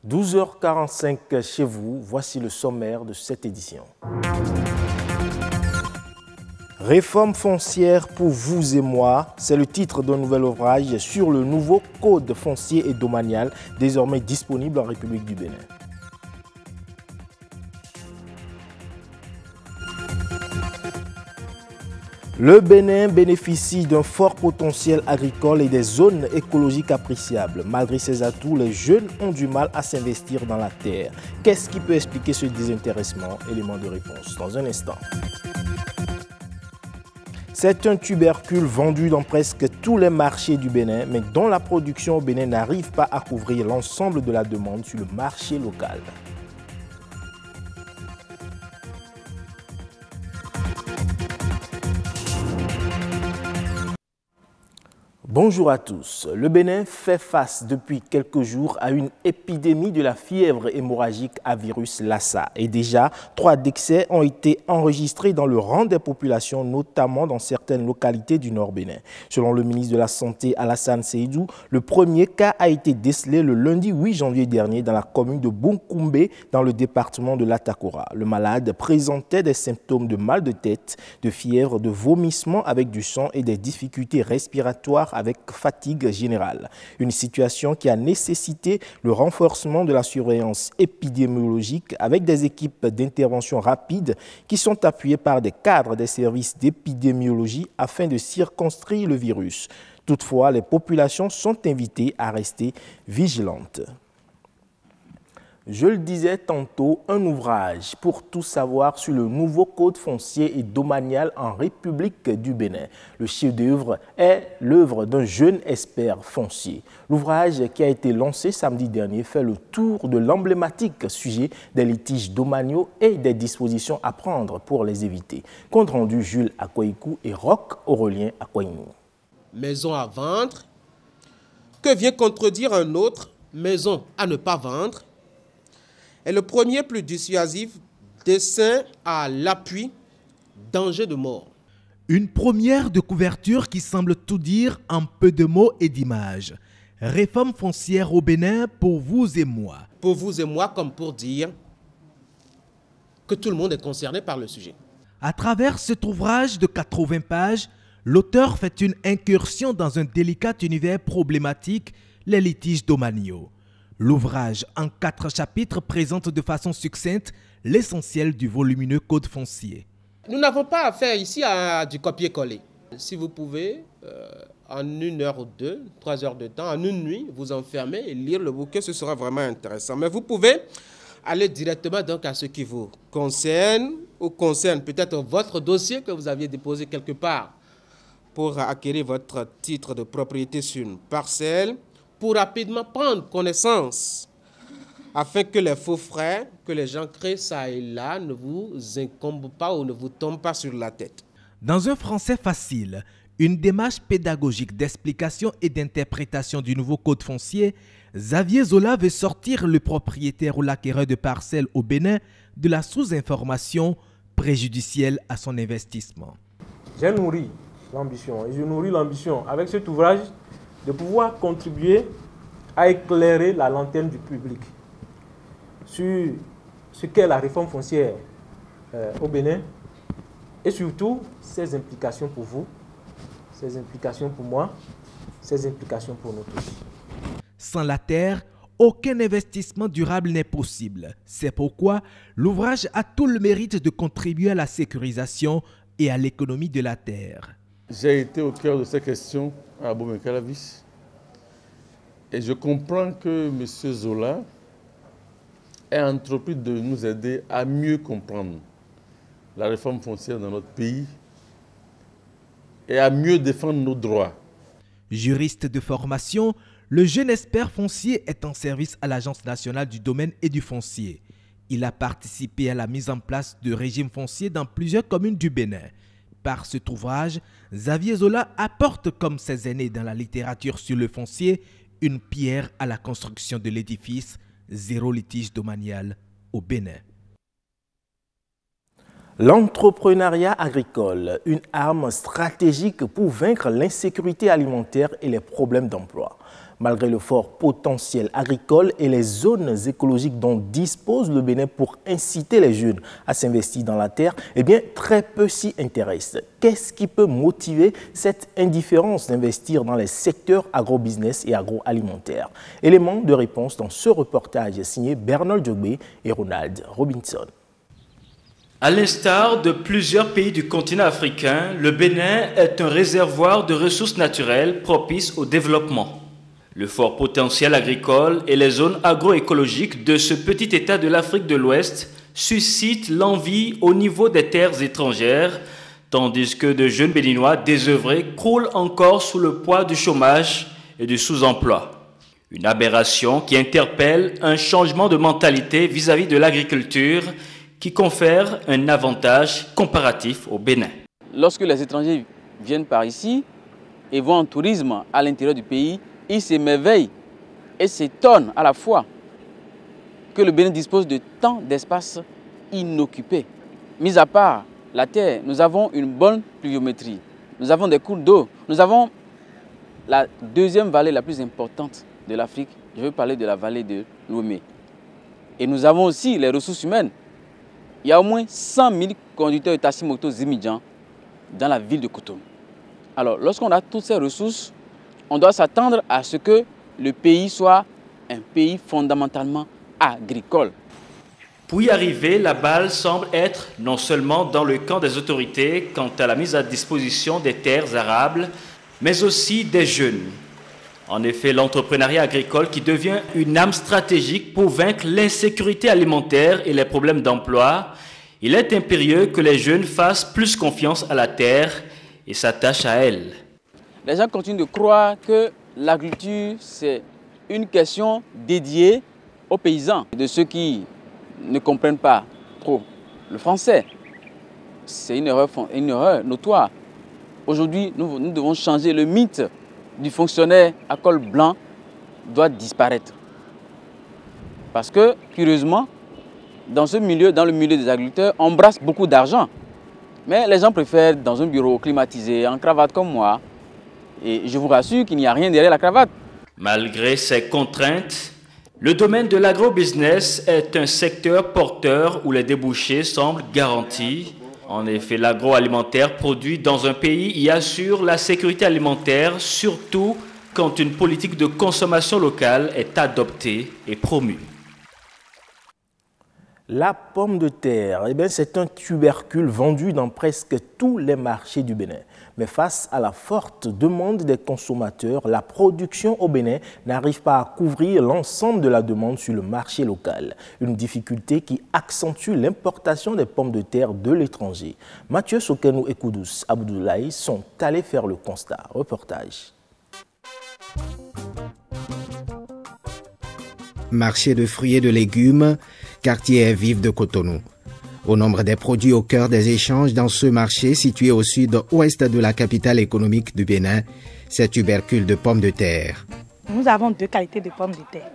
12h45 chez vous, voici le sommaire de cette édition. Réforme foncière pour vous et moi, c'est le titre d'un nouvel ouvrage sur le nouveau code foncier et domanial désormais disponible en République du Bénin. Le Bénin bénéficie d'un fort potentiel agricole et des zones écologiques appréciables. Malgré ces atouts, les jeunes ont du mal à s'investir dans la terre. Qu'est-ce qui peut expliquer ce désintéressement? Élément de réponse dans un instant. C'est un tubercule vendu dans presque tous les marchés du Bénin, mais dont la production au Bénin n'arrive pas à couvrir l'ensemble de la demande sur le marché local. Bonjour à tous. Le Bénin fait face depuis quelques jours à une épidémie de la fièvre hémorragique à virus Lassa. Et déjà, 3 décès ont été enregistrés dans le rang des populations, notamment dans certaines localités du Nord Bénin. Selon le ministre de la Santé, Alassane Seydou, le premier cas a été décelé le lundi 8 janvier dernier dans la commune de Bunkoumbe, dans le département de l'Atakora. Le malade présentait des symptômes de mal de tête, de fièvre, de vomissement avec du sang et des difficultés respiratoires avec fatigue générale. Une situation qui a nécessité le renforcement de la surveillance épidémiologique avec des équipes d'intervention rapide qui sont appuyées par des cadres des services d'épidémiologie afin de circonscrire le virus. Toutefois, les populations sont invitées à rester vigilantes. Je le disais tantôt, un ouvrage pour tout savoir sur le nouveau code foncier et domanial en République du Bénin. Le chef-d'œuvre est l'œuvre d'un jeune expert foncier. L'ouvrage qui a été lancé samedi dernier fait le tour de l'emblématique sujet des litiges domaniaux et des dispositions à prendre pour les éviter. Compte rendu Jules Akwaïkou et Roch Aurélien Akwaïnou. Maison à vendre, que vient contredire un autre, maison à ne pas vendre, est le premier plus dissuasif dessin à l'appui, danger de mort. Une première de couverture qui semble tout dire en peu de mots et d'images. Réforme foncière au Bénin pour vous et moi. Pour vous et moi, comme pour dire que tout le monde est concerné par le sujet. À travers cet ouvrage de 80 pages, l'auteur fait une incursion dans un délicat univers problématique, les litiges domaniaux. L'ouvrage, en 4 chapitres, présente de façon succincte l'essentiel du volumineux code foncier. Nous n'avons pas affaire ici à du copier-coller. Si vous pouvez, en 1 heure ou 2, 3 heures de temps, en une nuit, vous enfermer et lire le bouquin, ce sera vraiment intéressant. Mais vous pouvez aller directement donc à ce qui vous concerne ou concerne peut-être votre dossier que vous aviez déposé quelque part pour acquérir votre titre de propriété sur une parcelle, pour rapidement prendre connaissance, afin que les faux frais que les gens créent ça et là ne vous incombent pas ou ne vous tombent pas sur la tête. Dans un français facile, une démarche pédagogique d'explication et d'interprétation du nouveau code foncier, Xavier Zola veut sortir le propriétaire ou l'acquéreur de parcelles au Bénin de la sous-information préjudicielle à son investissement. J'ai nourri l'ambition et je nourris l'ambition avec cet ouvrage de pouvoir contribuer à éclairer la lanterne du public sur ce qu'est la réforme foncière au Bénin et surtout ses implications pour vous, ses implications pour moi, ses implications pour nous tous. Sans la terre, aucun investissement durable n'est possible. C'est pourquoi l'ouvrage a tout le mérite de contribuer à la sécurisation et à l'économie de la terre. J'ai été au cœur de ces questions à Abomey-Calavis et je comprends que M. Zola ait entrepris de nous aider à mieux comprendre la réforme foncière dans notre pays et à mieux défendre nos droits. Juriste de formation, le jeune expert foncier est en service à l'Agence nationale du domaine et du foncier. Il a participé à la mise en place de régimes fonciers dans plusieurs communes du Bénin. Par cet ouvrage, Xavier Zola apporte, comme ses aînés dans la littérature sur le foncier, une pierre à la construction de l'édifice Zéro litige domanial au Bénin. L'entrepreneuriat agricole, une arme stratégique pour vaincre l'insécurité alimentaire et les problèmes d'emploi. Malgré le fort potentiel agricole et les zones écologiques dont dispose le Bénin pour inciter les jeunes à s'investir dans la terre, eh bien, très peu s'y intéressent. Qu'est-ce qui peut motiver cette indifférence d'investir dans les secteurs agrobusiness et agroalimentaires? Élément de réponse dans ce reportage signé Bernard Djogbe et Ronald Robinson. À l'instar de plusieurs pays du continent africain, le Bénin est un réservoir de ressources naturelles propices au développement. Le fort potentiel agricole et les zones agroécologiques de ce petit État de l'Afrique de l'Ouest suscitent l'envie au niveau des terres étrangères, tandis que de jeunes Béninois désœuvrés croulent encore sous le poids du chômage et du sous-emploi. Une aberration qui interpelle un changement de mentalité vis-à-vis de l'agriculture qui confère un avantage comparatif au Bénin. Lorsque les étrangers viennent par ici et vont en tourisme à l'intérieur du pays, ils s'émerveillent et s'étonnent à la fois que le Bénin dispose de tant d'espaces inoccupés. Mis à part la terre, nous avons une bonne pluviométrie, nous avons des cours d'eau, nous avons la deuxième vallée la plus importante de l'Afrique, je veux parler de la vallée de Lomé. Et nous avons aussi les ressources humaines. Il y a au moins 100 000 conducteurs de taxi-moto Zimidjan dans la ville de Cotonou. Alors, lorsqu'on a toutes ces ressources, on doit s'attendre à ce que le pays soit un pays fondamentalement agricole. Pour y arriver, la balle semble être non seulement dans le camp des autorités quant à la mise à disposition des terres arables, mais aussi des jeunes. En effet, l'entrepreneuriat agricole qui devient une arme stratégique pour vaincre l'insécurité alimentaire et les problèmes d'emploi, il est impérieux que les jeunes fassent plus confiance à la terre et s'attachent à elle. Les gens continuent de croire que l'agriculture, c'est une question dédiée aux paysans. De ceux qui ne comprennent pas trop le français, c'est une erreur notoire. Aujourd'hui, nous devons changer le mythe du fonctionnaire à col blanc doit disparaître. Parce que, curieusement, dans le milieu des agriculteurs, on brasse beaucoup d'argent. Mais les gens préfèrent dans un bureau climatisé, en cravate comme moi. Et je vous rassure qu'il n'y a rien derrière la cravate. Malgré ces contraintes, le domaine de l'agrobusiness est un secteur porteur où les débouchés semblent garantis. En effet, l'agroalimentaire produit dans un pays y assure la sécurité alimentaire, surtout quand une politique de consommation locale est adoptée et promue. La pomme de terre, c'est un tubercule vendu dans presque tous les marchés du Bénin. Mais face à la forte demande des consommateurs, la production au Bénin n'arrive pas à couvrir l'ensemble de la demande sur le marché local. Une difficulté qui accentue l'importation des pommes de terre de l'étranger. Mathieu Sokenou et Koudous Abdoulaye sont allés faire le constat. Reportage. Marché de fruits et de légumes, quartier vif de Cotonou. Au nombre des produits au cœur des échanges dans ce marché situé au sud-ouest de la capitale économique du Bénin, ces tubercules de pommes de terre. Nous avons deux qualités de pommes de terre.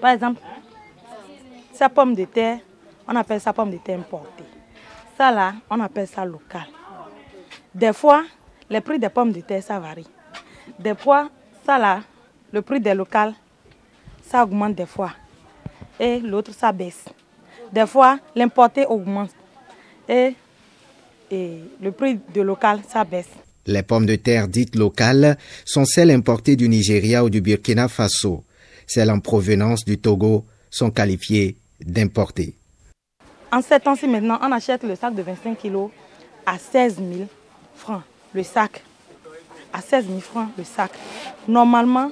Par exemple, sa pomme de terre, on appelle ça pomme de terre importée. Ça là, on appelle ça local. Des fois, les prix des pommes de terre, ça varie. Des fois, ça là, le prix des locales, ça augmente des fois. Et l'autre, ça baisse. Des fois, l'importé augmente et le prix de local, ça baisse. Les pommes de terre dites locales sont celles importées du Nigeria ou du Burkina Faso. Celles en provenance du Togo sont qualifiées d'importées. En ces temps-ci maintenant, on achète le sac de 25 kg à 16 000 francs le sac. À 16 000 francs le sac. Normalement,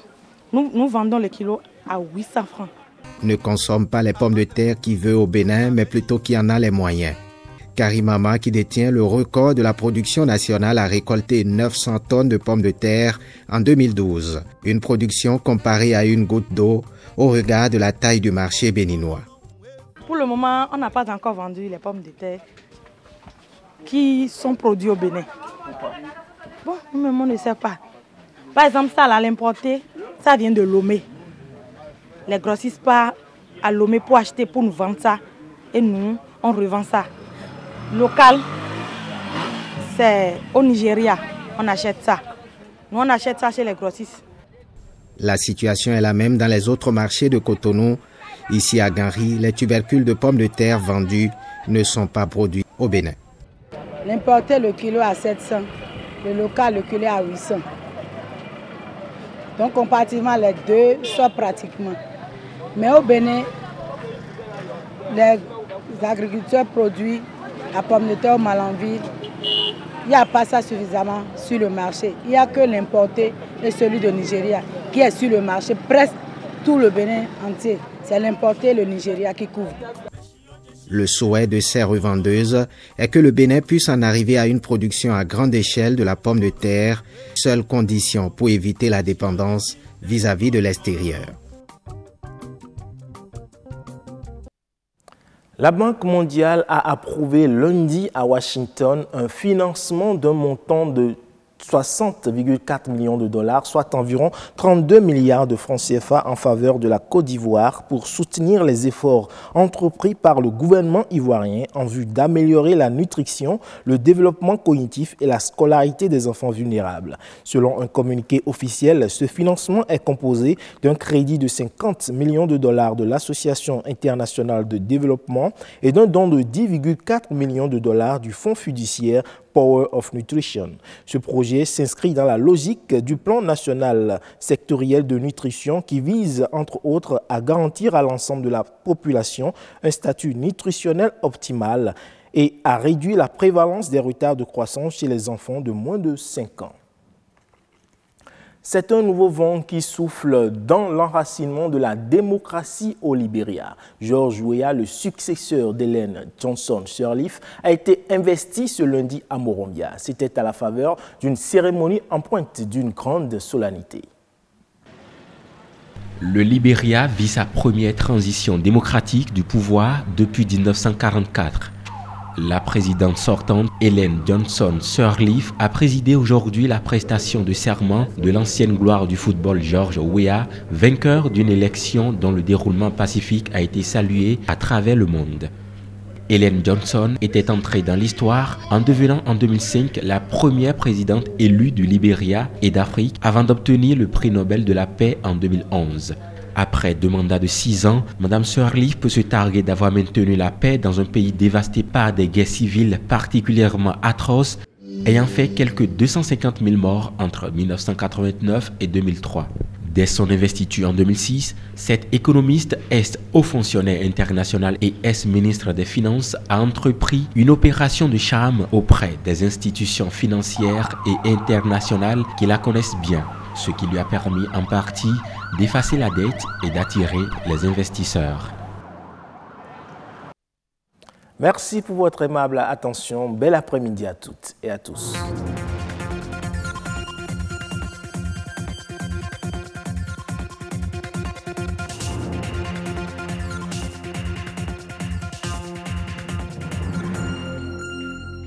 nous vendons le kilo à 800 francs. Ne consomme pas les pommes de terre qui veut au Bénin, mais plutôt qui en a les moyens. Karimama, qui détient le record de la production nationale, a récolté 900 tonnes de pommes de terre en 2012. Une production comparée à une goutte d'eau au regard de la taille du marché béninois. Pour le moment, on n'a pas encore vendu les pommes de terre qui sont produites au Bénin. Bon, nous-mêmes, on ne sait pas. Par exemple, ça, là, l'importé, ça vient de Lomé. Les grossistes partent à Lomé pour acheter, pour nous vendre ça. Et nous, on revend ça. Local, c'est au Nigeria, on achète ça. Nous, on achète ça chez les grossistes. La situation est la même dans les autres marchés de Cotonou. Ici à Ganri, les tubercules de pommes de terre vendus ne sont pas produits au Bénin. L'importé, le kilo à 700, le local, le kilo à 800. Donc comparativement, les deux sont pratiquement. Mais au Bénin, les agriculteurs produisent la pomme de terre au Malanville. Il n'y a pas ça suffisamment sur le marché. Il n'y a que l'importé et celui de Nigeria qui est sur le marché, presque tout le Bénin entier. C'est l'importé et le Nigeria qui couvre. Le souhait de ces revendeuses est que le Bénin puisse en arriver à une production à grande échelle de la pomme de terre, seule condition pour éviter la dépendance vis-à-vis de l'extérieur. La Banque mondiale a approuvé lundi à Washington un financement d'un montant de 60,4 millions de dollars, soit environ 32 milliards de francs CFA en faveur de la Côte d'Ivoire pour soutenir les efforts entrepris par le gouvernement ivoirien en vue d'améliorer la nutrition, le développement cognitif et la scolarité des enfants vulnérables. Selon un communiqué officiel, ce financement est composé d'un crédit de 50 millions de dollars de l'Association internationale de développement et d'un don de 10,4 millions de dollars du Fonds fiduciaire Power of Nutrition. Ce projet s'inscrit dans la logique du plan national sectoriel de nutrition qui vise, entre autres, à garantir à l'ensemble de la population un statut nutritionnel optimal et à réduire la prévalence des retards de croissance chez les enfants de moins de 5 ans. C'est un nouveau vent qui souffle dans l'enracinement de la démocratie au Libéria. George Weah, le successeur d'Ellen Johnson Sirleaf, a été investi ce lundi à Monrovia. C'était à la faveur d'une cérémonie empreinte d'une grande solennité. Le Libéria vit sa première transition démocratique du pouvoir depuis 1944. La présidente sortante, Ellen Johnson Sirleaf, a présidé aujourd'hui la prestation de serment de l'ancienne gloire du football George Weah, vainqueur d'une élection dont le déroulement pacifique a été salué à travers le monde. Ellen Johnson était entrée dans l'histoire en devenant en 2005 la première présidente élue du Libéria et d'Afrique avant d'obtenir le prix Nobel de la paix en 2011. Après 2 mandats de 6 ans, Mme Sirleaf peut se targuer d'avoir maintenu la paix dans un pays dévasté par des guerres civiles particulièrement atroces, ayant fait quelques 250 000 morts entre 1989 et 2003. Dès son investiture en 2006, cette économiste, ex-haut fonctionnaire international et ex-ministre des Finances, a entrepris une opération de charme auprès des institutions financières et internationales qui la connaissent bien, ce qui lui a permis en partie d'effacer la dette et d'attirer les investisseurs. Merci pour votre aimable attention. Bel après-midi à toutes et à tous.